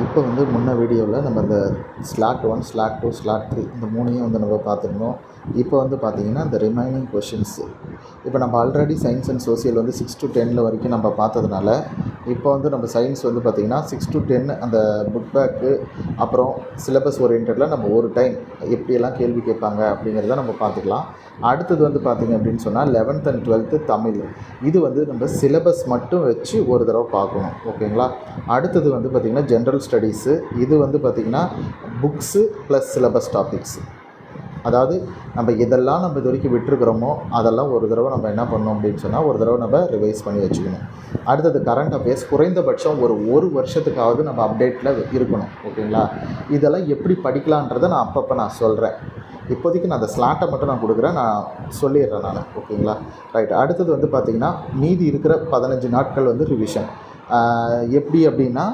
இப்போ வந்து முன்ன வீடியோவில் நம்ம இந்த ஸ்லாட் 1, ஸ்லாட் 2, ஸ்லாட் 3 இந்த 3யும் வந்து நம்ம பார்த்துருந்தோம். இப்போ வந்து பார்த்திங்கன்னா இந்த ரிமைனிங் கொஷின்ஸு இப்போ நம்ம ஆல்ரெடி சயின்ஸ் அண்ட் சோசியல் வந்து 6 to 10 வரைக்கும் நம்ம பார்த்ததுனால இப்போ வந்து நம்ம சயின்ஸ் வந்து பார்த்திங்கன்னா 6 to 10 அந்த புக் பேக்கு அப்புறம் சிலபஸ் ஓரியன்டில் நம்ம ஒரு டைம் எப்படியெல்லாம் கேள்வி கேட்பாங்க அப்படிங்கிறத நம்ம பார்த்துக்கலாம். அடுத்தது வந்து பார்த்திங்க அப்படின்னு சொன்னால் 11th and 12th தமிழ், இது வந்து நம்ம சிலபஸ் மட்டும் வச்சு ஒரு தடவை பார்க்கணும். ஓகேங்களா. அடுத்தது வந்து பார்த்திங்கன்னா ஜென்ரல் ஸ்டடீஸு, இது வந்து பார்த்திங்கன்னா புக்ஸு ப்ளஸ் சிலபஸ் டாபிக்ஸு. அதாவது நம்ம இதெல்லாம் நம்ம இது வரைக்கும் விட்டுருக்குறோமோ அதெல்லாம் ஒரு தடவை நம்ம என்ன பண்ணோம் அப்படின்னு சொன்னால் ஒரு தடவை நம்ம ரிவைஸ் பண்ணி வச்சுக்கணும். அடுத்தது கரண்ட் அஃபேர்ஸ் குறைந்தபட்சம் ஒரு வருஷத்துக்காவது நம்ம அப்டேட்டில் இருக்கணும். ஓகேங்களா. இதெல்லாம் எப்படி படிக்கலான்றதை நான் அப்பப்போ சொல்கிறேன். இப்போதைக்கு நான் அந்த ஸ்லாட்டை மட்டும் நான் கொடுக்குறேன், நான் சொல்லிடுறேன் நான். ஓகேங்களா. ரைட். அடுத்தது வந்து பார்த்திங்கன்னா மீதி இருக்கிற 15 நாட்கள் வந்து ரிவிஷன். எப்படி அப்படின்னா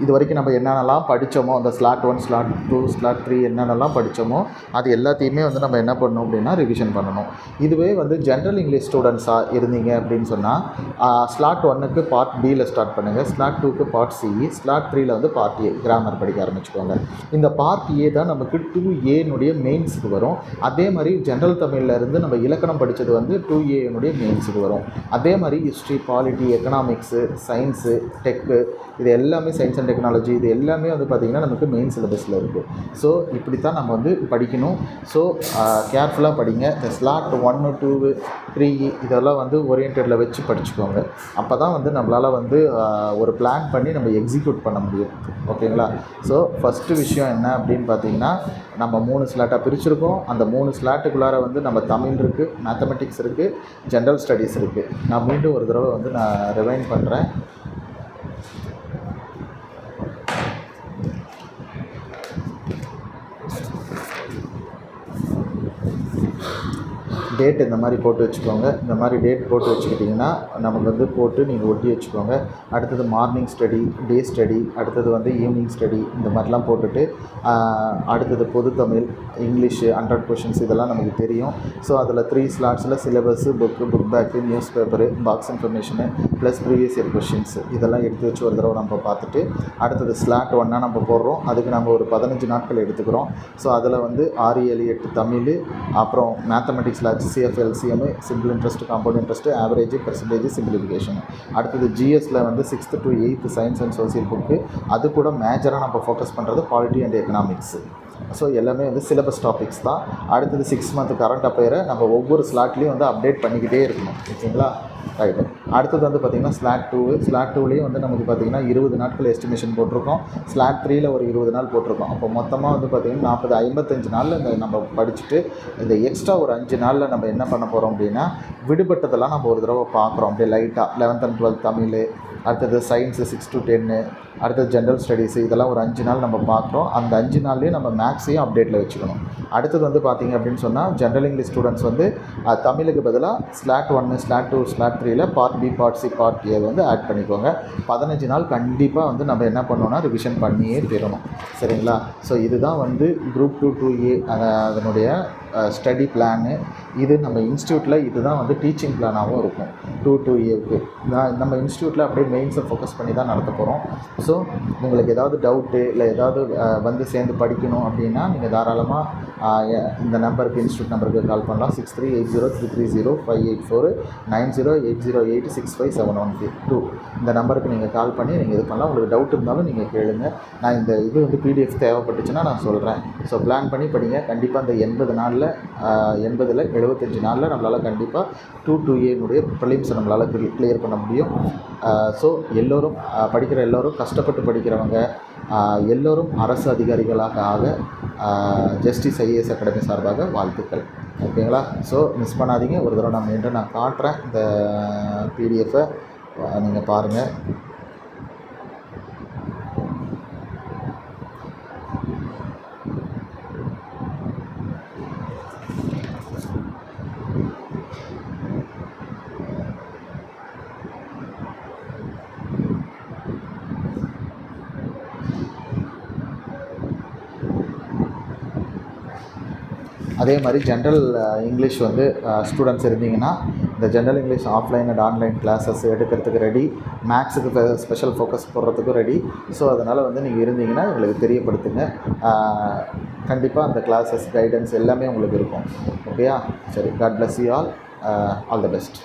இது வரைக்கும் நம்ம என்னென்னலாம் படித்தோமோ அந்த ஸ்லாட் 1, ஸ்லாட் 2, ஸ்லாட் 3 என்னென்னலாம் படித்தோமோ அது எல்லாத்தையுமே வந்து நம்ம என்ன பண்ணணும் அப்படின்னா ரிவிஷன் பண்ணணும். இதுவே வந்து ஜென்ரல் இங்கிலீஷ் ஸ்டூடெண்ட்ஸாக இருந்தீங்க அப்படின்னு சொன்னால் ஸ்லாட் 1க்கு பார்ட் பியில் ஸ்டார்ட் பண்ணுங்கள், ஸ்லாட் 2க்கு பார்ட் சி, ஸ்லாட் 3ல் வந்து பார்ட் ஏ கிராமர் படிக்க ஆரம்பிச்சுக்கோங்க. இந்த பார்ட் ஏ தான் நமக்கு 2ஏனுடைய மெயின்ஸுக்கு வரும். அதே மாதிரி ஜென்ரல் தமிழில் இருந்து நம்ம இலக்கணம் படித்தது வந்து 2ஏனுடைய மெயின்ஸுக்கு வரும். அதே மாதிரி history, polity, economics, science, tech, இது எல்லாமே சயின்ஸ் அண்ட் டெக்னாலஜி, இது எல்லாமே வந்து பார்த்திங்கன்னா நமக்கு மெயின் சிலபஸில் இருக்குது. ஸோ இப்படி தான் நம்ம வந்து படிக்கணும். ஸோ கேர்ஃபுல்லாக படிங்க. இந்த ஸ்லாட் 1, 2, 3 இதெல்லாம் வந்து ஓரியன்டடில் வச்சு படிச்சுக்கோங்க. அப்போ தான் வந்து நம்மளால் வந்து ஒரு பிளான் பண்ணி நம்ம எக்ஸிக்யூட் பண்ண முடியும். ஓகேங்களா. ஸோ ஃபஸ்ட்டு விஷயம் என்ன அப்படின்னு பார்த்திங்கன்னா நம்ம 3 ஸ்லாட்டாக பிரிச்சுருக்கோம். அந்த 3 ஸ்லாட்டுக்குள்ளார வந்து நம்ம தமிழ் இருக்குது, மேத்தமெட்டிக்ஸ் இருக்குது, ஜென்ரல் ஸ்டடீஸ் இருக்குது. நான் மீண்டும் ஒரு தடவை வந்து நான் ரிவைண்ட் பண்ணுறேன். டேட் இந்த மாதிரி போட்டு வச்சுக்கோங்க. இந்த மாதிரி டேட் போட்டு வச்சுக்கிட்டிங்கன்னா நமக்கு வந்து போட்டு நீங்கள் ஒட்டி வச்சுக்கோங்க. அடுத்தது மார்னிங் ஸ்டடி, டே ஸ்டடி, அடுத்தது வந்து ஈவினிங் ஸ்டடி, இந்த மாதிரிலாம் போட்டுட்டு அடுத்தது பொது தமிழ், இங்கிலீஷு 100 கொஷின்ஸ் இதெல்லாம் நமக்கு தெரியும். ஸோ அதில் 3 ஸ்லாட்ஸில் syllabus, book back, news paper, box information plus previous year questions இதெல்லாம் எடுத்து வச்சு ஒரு தடவை நம்ம பார்த்துட்டு அடுத்தது ஸ்லாட் 1 நம்ம போடுறோம். அதுக்கு நம்ம ஒரு 15 நாட்கள் எடுத்துக்கிறோம். ஸோ அதில் வந்து 6, 7, 8 தமிழ், அப்புறம் மேத்தமெட்டிக்ஸில் HCF, LCM, simple interest, compound interest, average, percentage, simplification. அடுத்தது GSல வந்து 6th to 8th science and social book, அது கூட மேஜராக நம்ம ஃபோக்கஸ் பண்ணுறது பாலிட்டி அண்ட் எக்கனாமிக்ஸு. ஸோ எல்லாமே வந்து சிலபஸ் டாபிக்ஸ் தான். அடுத்தது 6 month கரண்ட் அஃபேரை நம்ம ஒவ்வொரு ஸ்லாட்லேயும் வந்து அப்டேட் பண்ணிக்கிட்டே இருக்கணும். ஓகேங்களா. ரைட்டு. அடுத்தது வந்து பார்த்திங்கன்னா ஸ்லாட் 2. ஸ்லாட் 2லேயும் வந்து நமக்கு பார்த்திங்கன்னா 20 நாட்கள் எஸ்டிமேஷன் போட்டிருக்கோம். ஸ்லாட் 3ல் ஒரு 20 நாள் போட்டிருக்கோம். அப்போ மொத்தமாக வந்து பார்த்திங்கன்னா 55 நாளில் இந்த நம்ம படிச்சுட்டு இந்த எக்ஸ்ட்ரா ஒரு 5 நாளில் நம்ம என்ன பண்ண போகிறோம் அப்படின்னா விடுபட்டதெல்லாம் நம்ம ஒரு தடவை பார்க்குறோம். அப்படியே லைட்டாக 11th and 12th தமிழ், அடுத்தது சயின்ஸு 6 to 10, அடுத்தது ஜென்ரல் ஸ்டடீஸு, இதெல்லாம் ஒரு 5 நாள் நம்ம பார்க்குறோம். அந்த 5 நாள்லேயே நம்ம மேக்ஸையும் அப்டேட்டில் வச்சுக்கணும். அடுத்தது வந்து பார்த்திங்க அப்படின்னு சொன்னால் ஜென்ரல் இங்கிலீஷ் ஸ்டூடெண்ட்ஸ் வந்து தமிழுக்கு பதிலாக ஸ்லாட் 1, ஸ்லாட் 2, ஸ்லாட் 3ல் part B, part C, part A வந்து ஆட் பண்ணிக்கோங்க. 15 நாள் கண்டிப்பாக வந்து நம்ம என்ன பண்ணோன்னா ரிவிஷன் பண்ணியே தரணும். சரிங்களா. ஸோ இதுதான் வந்து குரூப் 2 2A அதனுடைய ஸ்டடி பிளானு. இது நம்ம இன்ஸ்டியூட்டில் இதுதான் வந்து டீச்சிங் பிளானாகவும் இருக்கும் 2 2Aவுக்கு. நம்ம இன்ஸ்டியூட்டில் அப்படியே மெயின்ஸை ஃபோக்கஸ் பண்ணி தான் நடத்த போகிறோம். ஸோ உங்களுக்கு ஏதாவது டவுட்டு இல்லை ஏதாவது வந்து சேர்ந்து படிக்கணும் அப்படின்னா நீங்கள் தாராளமாக இந்த நம்பருக்கு இன்ஸ்டியூட் நம்பருக்கு கால் பண்ணலாம். 6380330584 9080865712 இந்த நம்பருக்கு நீங்கள் கால் பண்ணி நீங்கள் இது பண்ணலாம். உங்களுக்கு டவுட் இருந்தாலும் நீங்கள் கேளுங்க. நான் இந்த இது வந்து PDF தேவைப்பட்டுச்சுன்னா நான் சொல்கிறேன். ஸோ பிளான் பண்ணி படிங்க. கண்டிப்பாக இந்த 80 நாளில் 75 நாளில் நம்மளால் கண்டிப்பாக 2 2Aனுடைய ப்ரிலிம்ஸை நம்மளால் கிளியர் பண்ண முடியும். ஸோ எல்லோரும் படிக்கிற எல்லோரும் கஷ்டப்பட்டு படிக்கிறவங்க எல்லோரும் அரசு அதிகாரிகளாக ஆக ஜஸ்டிஸ் IAS அகாடமி சார்பாக வாழ்த்துக்கள். ஓகேங்களா. ஸோ மிஸ் பண்ணாதீங்க. ஒரு தடவை நான் மீண்டும் நான் காட்டுறேன். இந்த PDFை நீங்கள் பாருங்கள். அதே மாதிரி ஜென்ரல் இங்கிலீஷ் வந்து ஸ்டூடெண்ட்ஸ் இருந்தீங்கன்னா இந்த general English offline and online classes எடுக்கிறதுக்கு ரெடி, மேக்ஸுக்கு ஸ்பெஷல் ஃபோக்கஸ் போடுறதுக்கும் ரெடி. ஸோ அதனால் வந்து நீங்கள் இருந்தீங்கன்னா எங்களுக்கு தெரியப்படுத்துங்க. கண்டிப்பாக அந்த கிளாஸஸ் கைடன்ஸ் எல்லாமே உங்களுக்கு இருக்கும். ஓகேயா? சரி, God bless you all. All the best.